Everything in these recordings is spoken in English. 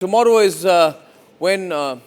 Tomorrow is when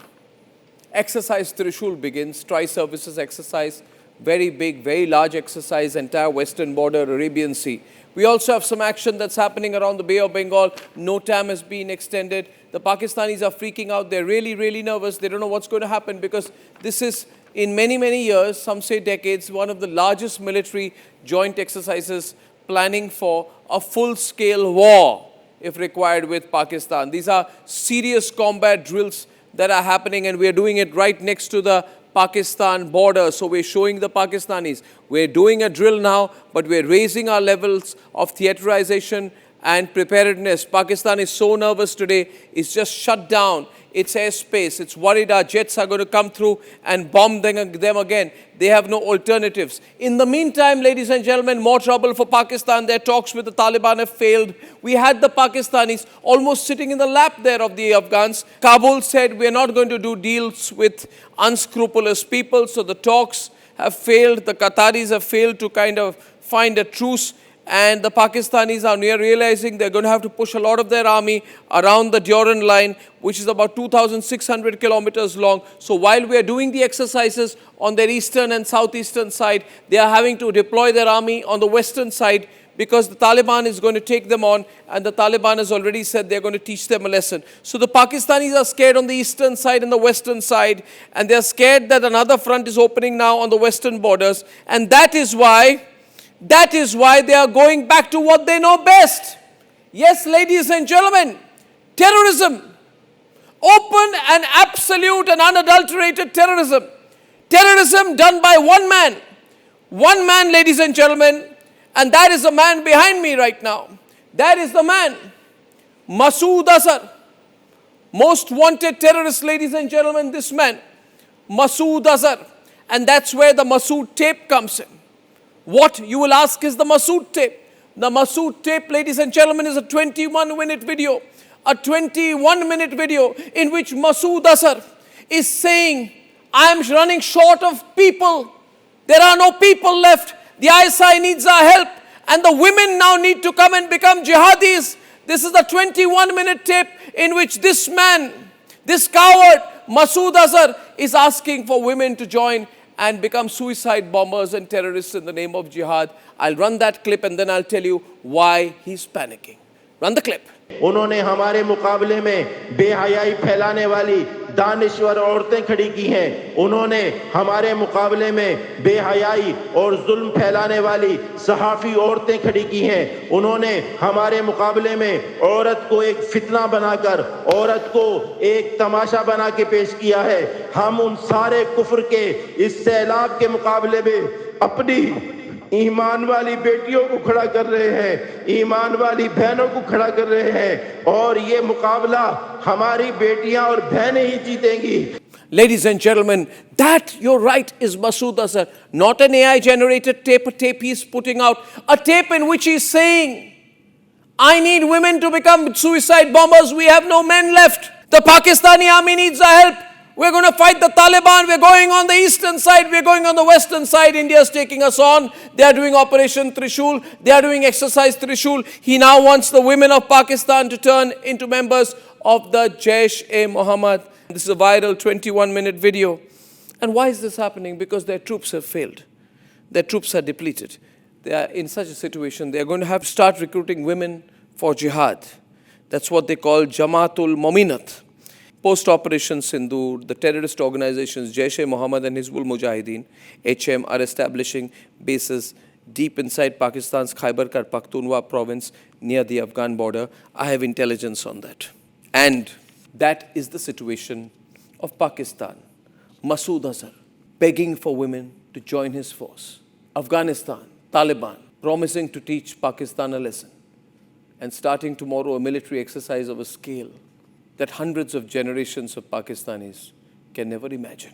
exercise Trishul begins, tri-services exercise, very big, very large exercise, entire western border, Arabian Sea. We also have some action that's happening around the Bay of Bengal. NOTAM has been extended. The Pakistanis are freaking out. They're really, really nervous. They don't know what's going to happen because this is, in many, many years, some say decades, one of the largest military joint exercises planning for a full-scale war, if required, with Pakistan. These are serious combat drills that are happening, and we are doing it right next to the Pakistan border. So we're showing the Pakistanis, we're doing a drill now, but we're raising our levels of theaterization and preparedness. Pakistan is so nervous today, it's just shut down its airspace. It's worried our jets are going to come through and bomb them again. They have no alternatives. In the meantime, ladies and gentlemen, more trouble for Pakistan. Their talks with the Taliban have failed. We had the Pakistanis almost sitting in the lap there of the Afghans. Kabul said, we're not going to do deals with unscrupulous people. So the talks have failed. The Qataris have failed to kind of find a truce. And the Pakistanis are realizing they're going to have to push a lot of their army around the Durand line, which is about 2,600 kilometers long. So while we are doing the exercises on their eastern and southeastern side, they are having to deploy their army on the western side because the Taliban is going to take them on, and the Taliban has already said they're going to teach them a lesson. So the Pakistanis are scared on the eastern side and the western side, and they're scared that another front is opening now on the western borders, and that is why they are going back to what they know best. Yes, ladies and gentlemen, terrorism. Open and absolute and unadulterated terrorism. Terrorism done by one man. One man, ladies and gentlemen, and that is the man behind me right now. That is the man, Masood Azhar. Most wanted terrorist, ladies and gentlemen, this man, Masood Azhar. And that's where the Masood tape comes in. What, you will ask, is the Masood tape? The Masood tape, ladies and gentlemen, is a 21-minute video. A 21-minute video in which Masood Azhar is saying, I am running short of people. There are no people left. The ISI needs our help. And the women now need to come and become jihadis. This is the 21-minute tape in which this man, this coward, Masood Azhar, is asking for women to join and become suicide bombers and terrorists in the name of jihad. I'll run that clip and then I'll tell you why he's panicking. Run the clip. उन्होंने हमारे मुकाबले में बेहयाई फैलाने वाली दानिश्वर औरतें खड़ी की हैं। उन्होंने हमारे मुकाबले में बेहयाई और जुल्म फैलाने वाली सहाफ़ी औरतें खड़ी की हैं। उन्होंने हमारे मुकाबले में औरत को एक फितना बनाकर, औरत को एक तमाशा बना के पेश किया है। हम उन सारे कुफ्र के इस सैलाब के मुकाबले में अपनी ईमान वाली बेटियों को खड़ा कर रहे हैं, ईमान वाली बहनों को खड़ा कर रहे हैं, और ये मुकाबला हमारी बेटियां और बहनें ही जीतेंगी. Ladies and gentlemen, that, you're right, is Masood Azhar. Not an AI-generated tape, a tape he's putting out. A tape in which he's saying, I need women to become suicide bombers. We have no men left. The Pakistani army needs our help. We're going to fight the Taliban. We're going on the eastern side. We're going on the western side. India's taking us on. They are doing Operation Trishul. They are doing exercise Trishul. He now wants the women of Pakistan to turn into members of the Jaish-e-Mohammed. This is a viral 21-minute video. And why is this happening? Because their troops have failed. Their troops are depleted. They are in such a situation, they are going to have to start recruiting women for jihad. That's what they call Jamaat-ul-Mominat. Post-Operation Sindoor, the terrorist organizations Jaish-e-Mohammed and Hizbul Mujahideen, HM, are establishing bases deep inside Pakistan's Khyber Pakhtunkhwa province near the Afghan border. I have intelligence on that. And that is the situation of Pakistan. Masood Azhar begging for women to join his force. Afghanistan, Taliban promising to teach Pakistan a lesson. And starting tomorrow, a military exercise of a scale that hundreds of generations of Pakistanis can never imagine.